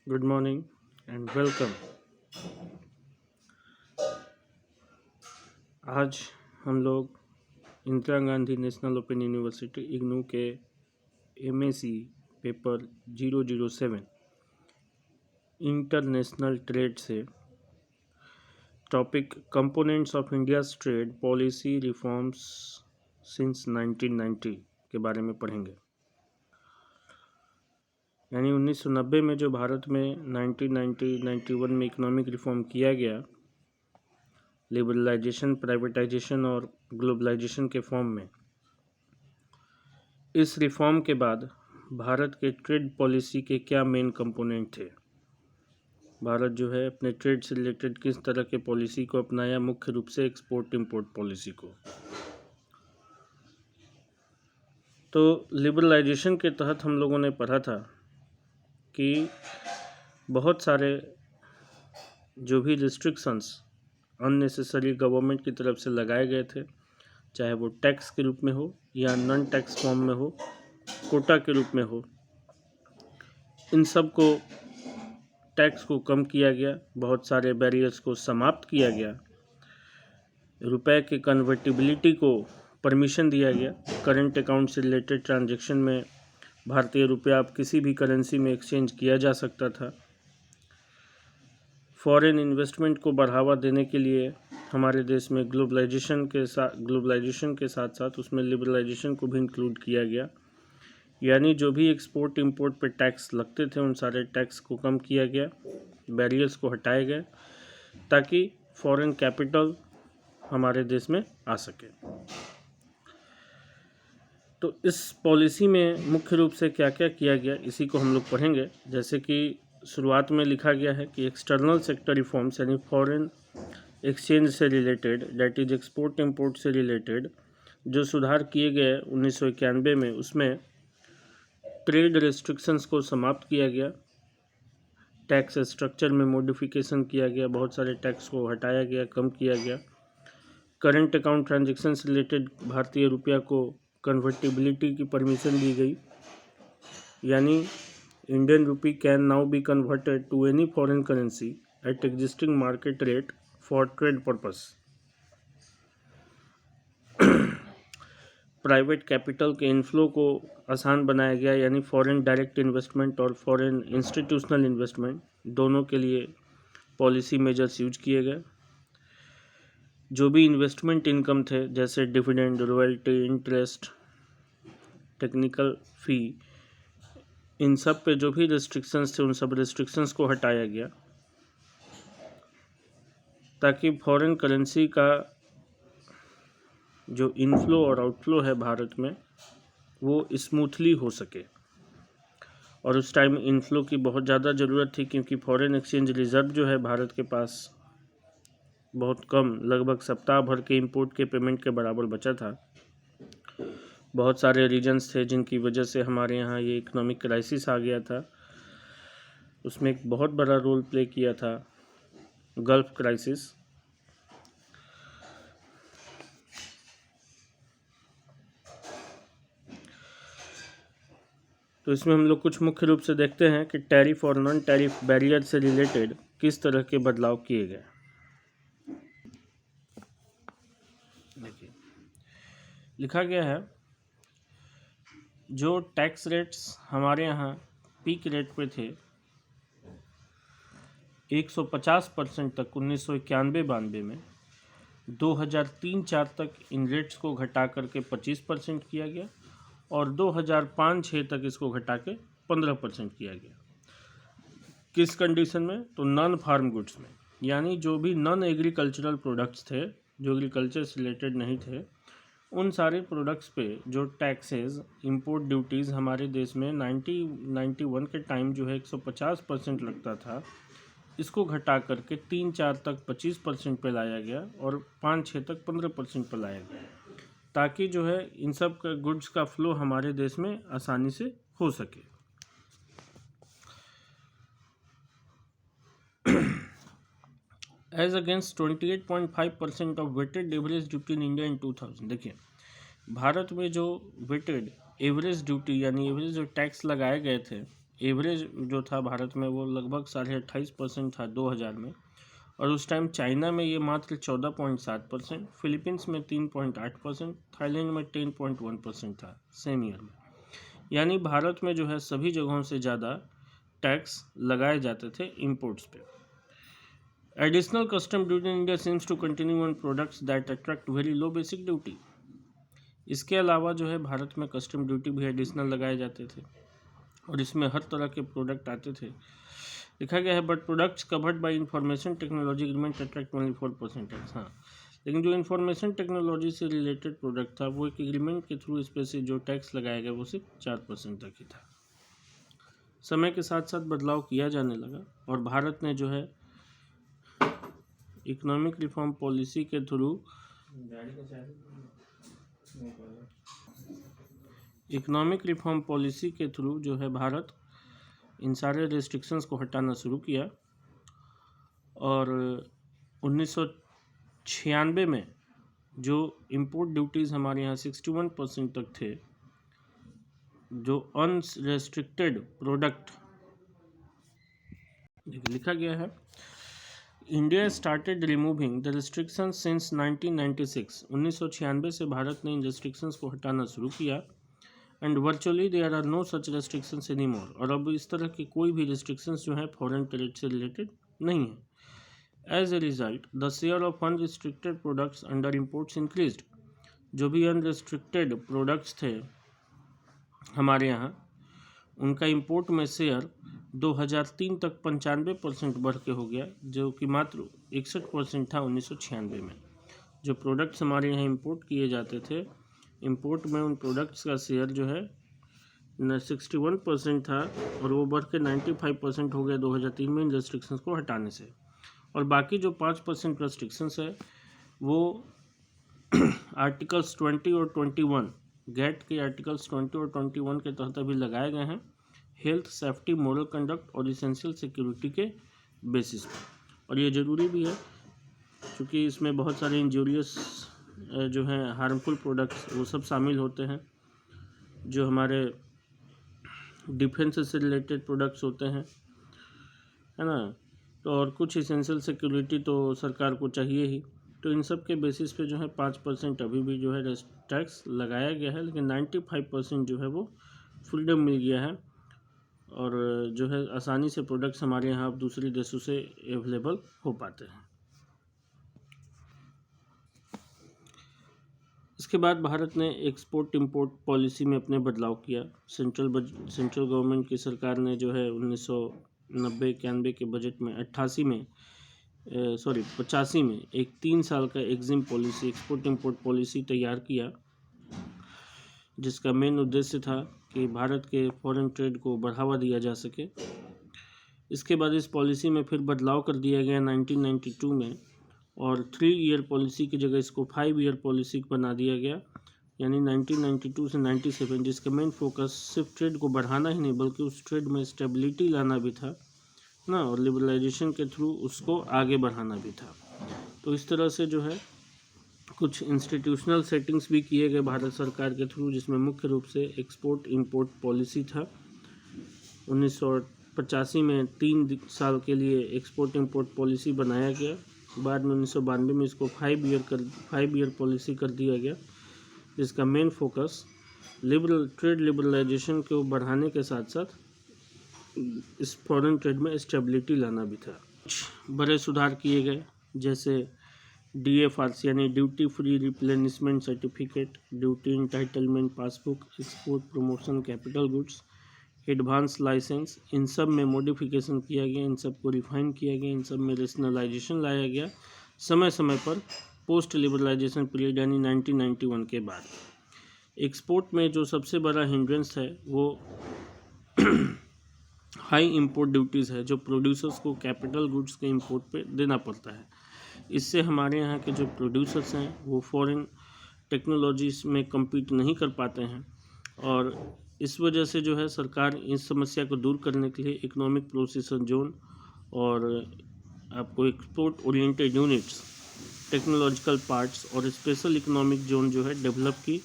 Good morning and welcome. आज हम लोग Indira Gandhi national open university IGNOU के एमएसी पेपर 007 इंटरनेशनल ट्रेड से topic components of India's trade policy reforms since 1990 के बारे में पढ़ेंगे। यानी 1990 में जो भारत में 1990-91 में इकोनॉमिक रिफॉर्म किया गया, लिबरलाइजेशन, प्राइवेटाइजेशन और ग्लोबलाइजेशन के फॉर्म में, इस रिफॉर्म के बाद भारत के ट्रेड पॉलिसी के क्या मेन कंपोनेंट थे। भारत जो है अपने ट्रेड से रिलेटेड किस तरह के पॉलिसी को अपनाया, मुख्य रूप से एक्सपोर्ट इंपोर्ट पॉलिसी को। तो लिबरलाइजेशन के तहत हम लोगों ने पढ़ा था कि बहुत सारे जो भी रिस्ट्रिक्शंस अननेसेसरी गवर्नमेंट की तरफ से लगाए गए थे, चाहे वो टैक्स के रूप में हो या नॉन टैक्स फॉर्म में हो, कोटा के रूप में हो, इन सब को टैक्स को कम किया गया, बहुत सारे बैरियर्स को समाप्त किया गया, रुपए के कन्वर्टिबिलिटी को परमिशन दिया गया। करंट अकाउंट से रिलेटेड ट्रांजैक्शन में भारतीय रुपया अब किसी भी करेंसी में एक्सचेंज किया जा सकता था। फॉरेन इन्वेस्टमेंट को बढ़ावा देने के लिए हमारे देश में ग्लोबलाइजेशन के साथ साथ उसमें लिबरलाइजेशन को भी इंक्लूड किया गया। यानी जो भी एक्सपोर्ट इंपोर्ट पे टैक्स लगते थे, उन सारे टैक्स को कम किया गया, बैरियर्स को हटाए गए, ताकि फॉरेन कैपिटल हमारे देश में आ सके। तो इस पॉलिसी में मुख्य रूप से क्या क्या किया गया, इसी को हम लोग पढ़ेंगे। जैसे कि शुरुआत में लिखा गया है कि एक्सटर्नल सेक्टर रिफॉर्म्स यानी फॉरेन एक्सचेंज से related, that is export import से रिलेटेड जो सुधार किए गए 1991 में, उसमें ट्रेड रेस्ट्रिक्शंस को समाप्त किया गया, टैक्स स्ट्रक्चर में मॉडिफिकेशन किया गया, बहुत सारे टैक्स को हटाया गया, कम किया गया। करंट अकाउंट ट्रांजैक्शन से रिलेटेड भारतीय रुपया को कन्वर्टिबिलिटी की परमिशन दी गई, यानी Indian rupee can now be converted to any foreign currency at existing market rate for trade purpose. Private capital के इनफ्लो को आसान बनाया गया, यानी फॉरेन डायरेक्ट इन्वेस्टमेंट और फॉरेन इंस्टीट्यूशनल इन्वेस्टमेंट दोनों के लिए पॉलिसी मेजर्स यूज किए गए। जो भी इन्वेस्टमेंट इनकम थे, जैसे डिविडेंड, रॉयल्टी, इंटरेस्ट, टेक्निकल फ़ी, इन सब पे जो भी रिस्ट्रिक्शंस थे, उन सब रिस्ट्रिक्शंस को हटाया गया, ताकि फॉरेन करेंसी का जो इनफ्लो और आउटफ्लो है भारत में, वो स्मूथली हो सके। और उस टाइम इनफ्लो की बहुत ज़्यादा ज़रूरत थी, क्योंकि फॉरेन एक्सचेंज रिज़र्व जो है भारत के पास बहुत कम, लगभग सप्ताह भर के इंपोर्ट के पेमेंट के बराबर बचा था। बहुत सारे रीजन्स थे जिनकी वजह से हमारे यहाँ ये इकोनॉमिक क्राइसिस आ गया था। उसमें एक बहुत बड़ा रोल प्ले किया था गल्फ क्राइसिस। तो इसमें हम लोग कुछ मुख्य रूप से देखते हैं कि टैरिफ और नॉन टैरिफ बैरियर से रिलेटेड किस तरह के बदलाव किए गए। देखिए, लिखा गया है जो टैक्स रेट्स हमारे यहाँ पीक रेट पे थे 150% तक 1991-92 में, 2003-04 तक इन रेट्स को घटा करके 25% किया गया और 2005-06 तक इसको घटा के 15% किया गया। किस कंडीशन में? तो नॉन फार्म गुड्स में, यानी जो भी नॉन एग्रीकल्चरल प्रोडक्ट्स थे, जो एग्रीकल्चर से रिलेटेड नहीं थे, उन सारे प्रोडक्ट्स पे जो टैक्सेस, इंपोर्ट ड्यूटीज़ हमारे देश में 1991 के टाइम जो है 150% लगता था, इसको घटा करके 3-4 तक 25% पे लाया गया और 5-6 तक 15% पे लाया गया, ताकि जो है इन सब का गुड्स का फ्लो हमारे देश में आसानी से हो सके। As against 28.5% of weighted average duty in India in 2000। देखिए, भारत में जो वेटेड एवरेज ड्यूटी यानी एवरेज जो टैक्स लगाए गए थे एवरेज जो था भारत में वो लगभग 28.5% था 2000 में, और उस टाइम चाइना में ये मात्र 14.7%, फिलीपींस में 3.8%, थाईलैंड में 10.1% था सेम ईयर में। यानी भारत में जो है सभी जगहों से ज़्यादा टैक्स लगाए जाते थे इंपोर्ट्स पे। Additional custom duty in India seems to continue on products that attract very low basic duty. इसके अलावा जो है भारत में कस्टम ड्यूटी भी एडिशनल लगाए जाते थे और इसमें हर तरह के प्रोडक्ट आते थे। लिखा गया है but products covered by information technology agreement attract only 4% tax. हाँ, लेकिन जो इंफॉर्मेशन टेक्नोलॉजी से रिलेटेड प्रोडक्ट था वो एक एग्रीमेंट के थ्रू इस पे से जो टैक्स लगाया गया वो सिर्फ 4% तक ही था। समय के साथ साथ बदलाव किया जाने लगा और भारत ने जो है इकोनॉमिक रिफॉर्म पॉलिसी के थ्रू जो है भारत इन सारे रेस्ट्रिक्शंस को हटाना शुरू किया और 1996 में जो इंपोर्ट ड्यूटीज़ हमारे यहाँ 61% तक थे, जो अनरेस्ट्रिक्टेड प्रोडक्ट लिखा गया है India started removing the restriction since 1996। 1996 से भारत ने इन रेस्ट्रिक्शंस को हटाना शुरू किया and virtually there are no such restrictions any more. और अब इस तरह की कोई भी रेस्ट्रिक्शंस जो है फॉरेन ट्रेड से रिलेटेड नहीं है। As a result the share of unrestricted products under imports increased. जो भी अनरिस्ट्रिक्टेड प्रोडक्ट्स थे हमारे यहाँ, उनका इंपोर्ट में शेयर 2003 तक 95% बढ़ के हो गया, जो कि मात्र 61% था 1996 में। जो प्रोडक्ट्स हमारे यहाँ इंपोर्ट किए जाते थे, इंपोर्ट में उन प्रोडक्ट्स का शेयर जो है 61% था और वो बढ़ के 95% हो गया 2003 में इन रेस्ट्रिक्शंस को हटाने से। और बाकी जो 5% रेस्ट्रिक्शंस है वो आर्टिकल्स 20 और 21 गेट के आर्टिकल्स 20 और 21 के तहत अभी लगाए गए हैं, हेल्थ, सेफ्टी, मोरल कंडक्ट और इसेंशियल सिक्योरिटी के बेसिस पर। और ये ज़रूरी भी है क्योंकि इसमें बहुत सारे इंजूरियस जो हैं हार्मफुल प्रोडक्ट्स वो सब शामिल होते हैं, जो हमारे डिफेंस से रिलेटेड प्रोडक्ट्स होते हैं, है ना। तो और कुछ इसेंशियल सिक्योरिटी तो सरकार को चाहिए ही। तो इन सब के बेसिस पे जो है 5% अभी भी जो है टैक्स लगाया गया है, लेकिन 95% जो है वो फ्रीडम मिल गया है और जो है आसानी से प्रोडक्ट्स हमारे यहाँ अब दूसरे देशों से अवेलेबल हो पाते हैं। इसके बाद भारत ने एक्सपोर्ट इंपोर्ट पॉलिसी में अपने बदलाव किया। सेंट्रल गवर्नमेंट की सरकार ने जो है 1990-91 के बजट में 85 में एक 3 साल का EXIM policy, export import policy तैयार किया, जिसका मेन उद्देश्य था कि भारत के फॉरेन ट्रेड को बढ़ावा दिया जा सके। इसके बाद इस पॉलिसी में फिर बदलाव कर दिया गया 1992 में और 3 ईयर पॉलिसी की जगह इसको 5 ईयर पॉलिसी बना दिया गया, यानी 1992 से 97, जिसका मेन फोकस सिर्फ ट्रेड को बढ़ाना ही नहीं बल्कि उस ट्रेड में स्टेबिलिटी लाना भी था ना, और लिबरलाइजेशन के थ्रू उसको आगे बढ़ाना भी था। तो इस तरह से जो है कुछ इंस्टीट्यूशनल सेटिंग्स भी किए गए भारत सरकार के थ्रू, जिसमें मुख्य रूप से एक्सपोर्ट इंपोर्ट पॉलिसी था। 1985 में 3 साल के लिए एक्सपोर्ट इंपोर्ट पॉलिसी बनाया गया। बाद में 1992 में इसको 5 ईयर पॉलिसी कर दिया गया, जिसका मेन फोकस ट्रेड लिबरलाइजेशन को बढ़ाने के साथ साथ इस फॉरेन ट्रेड में स्टेबिलिटी लाना भी था। बड़े सुधार किए गए, जैसे DFRC यानी duty free replenishment certificate, duty entitlement passbook, export promotion capital goods, advance licence, इन सब में मॉडिफिकेशन किया गया, इन सब को रिफाइन किया गया, इन सब में रेशनलाइजेशन लाया गया समय समय पर पोस्ट लिबरलाइजेशन पीरियड यानी 1991 के बाद। एक्सपोर्ट में जो सबसे बड़ा हिंड्रेंस है वो हाई इंपोर्ट ड्यूटीज़ है, जो प्रोड्यूसर्स को कैपिटल गुड्स के इंपोर्ट पे देना पड़ता है। इससे हमारे यहाँ के जो प्रोड्यूसर्स हैं वो फॉरेन टेक्नोलॉजीज में कम्पीट नहीं कर पाते हैं, और इस वजह से जो है सरकार इस समस्या को दूर करने के लिए इकोनॉमिक प्रोसेसर जोन और आपको export oriented units, technological parts और स्पेशल इकोनॉमिक जोन जो है डेवलप की,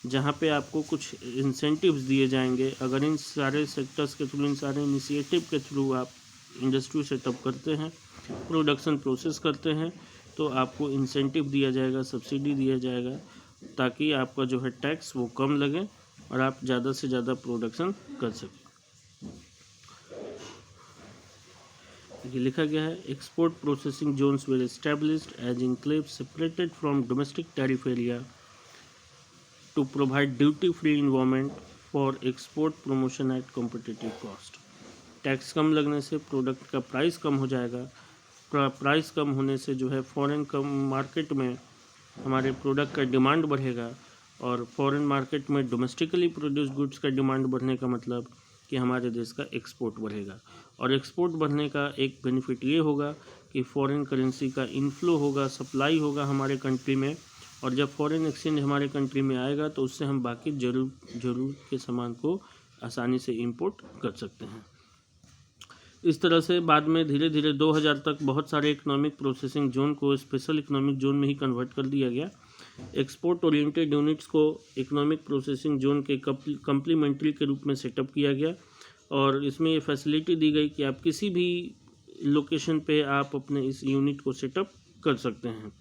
जहाँ पे आपको कुछ इंसेंटिव्स दिए जाएंगे। अगर इन सारे सेक्टर्स के थ्रू, इन सारे इनिशिएटिव के थ्रू आप इंडस्ट्री सेटअप करते हैं, प्रोडक्शन प्रोसेस करते हैं, तो आपको इंसेंटिव दिया जाएगा, सब्सिडी दिया जाएगा, ताकि आपका जो है टैक्स वो कम लगे और आप ज़्यादा से ज़्यादा प्रोडक्शन कर सकें। ये लिखा गया है, export processing zones were established as enclave separated from domestic tariff area to provide duty free environment for export promotion at competitive cost. Tax कम लगने से प्रोडक्ट का प्राइस कम हो जाएगा। प्राइस कम होने से जो है फॉरेन कम मार्केट में हमारे प्रोडक्ट का डिमांड बढ़ेगा, और फॉरेन मार्केट में डोमेस्टिकली प्रोड्यूस गुड्स का डिमांड बढ़ने का मतलब कि हमारे देश का एक्सपोर्ट बढ़ेगा। और एक्सपोर्ट बढ़ने का एक बेनिफिट ये होगा कि फॉरेन करेंसी का इनफ्लो होगा, सप्लाई होगा हमारे कंट्री में, और जब फॉरेन एक्सचेंज हमारे कंट्री में आएगा तो उससे हम बाकी ज़रूर के सामान को आसानी से इंपोर्ट कर सकते हैं। इस तरह से बाद में धीरे धीरे 2000 तक बहुत सारे इकोनॉमिक प्रोसेसिंग जोन को स्पेशल इकोनॉमिक जोन में ही कन्वर्ट कर दिया गया। एक्सपोर्ट ओरिएंटेड यूनिट्स को इकोनॉमिक प्रोसेसिंग जोन के कम्प्लीमेंट्री के रूप में सेटअप किया गया, और इसमें ये फैसिलिटी दी गई कि आप किसी भी लोकेशन पे आप अपने इस यूनिट को सेटअप कर सकते हैं।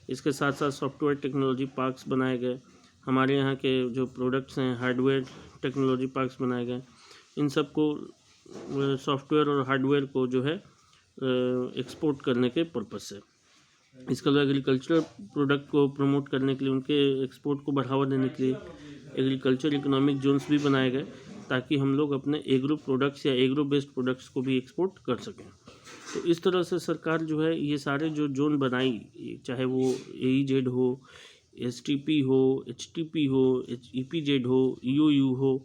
इसके साथ साथ सॉफ्टवेयर टेक्नोलॉजी पार्क्स बनाए गए। हमारे यहाँ के जो प्रोडक्ट्स हैं, हार्डवेयर टेक्नोलॉजी पार्क्स बनाए गए। इन सब को सॉफ्टवेयर और हार्डवेयर को जो है एक्सपोर्ट करने के पर्पज़ से। इसके अलावा एग्रीकल्चर प्रोडक्ट को प्रमोट करने के लिए, उनके एक्सपोर्ट को बढ़ावा देने के लिए एग्रीकल्चर इकोनॉमिक जोन्स भी बनाए गए, ताकि हम लोग अपने एग्रो प्रोडक्ट्स या एग्रो बेस्ड प्रोडक्ट्स को भी एक्सपोर्ट कर सकें। तो इस तरह से सरकार जो है ये सारे जो जोन बनाई, चाहे वो AEZ हो, STP हो, HTP हो, EPZ हो, EOU हो,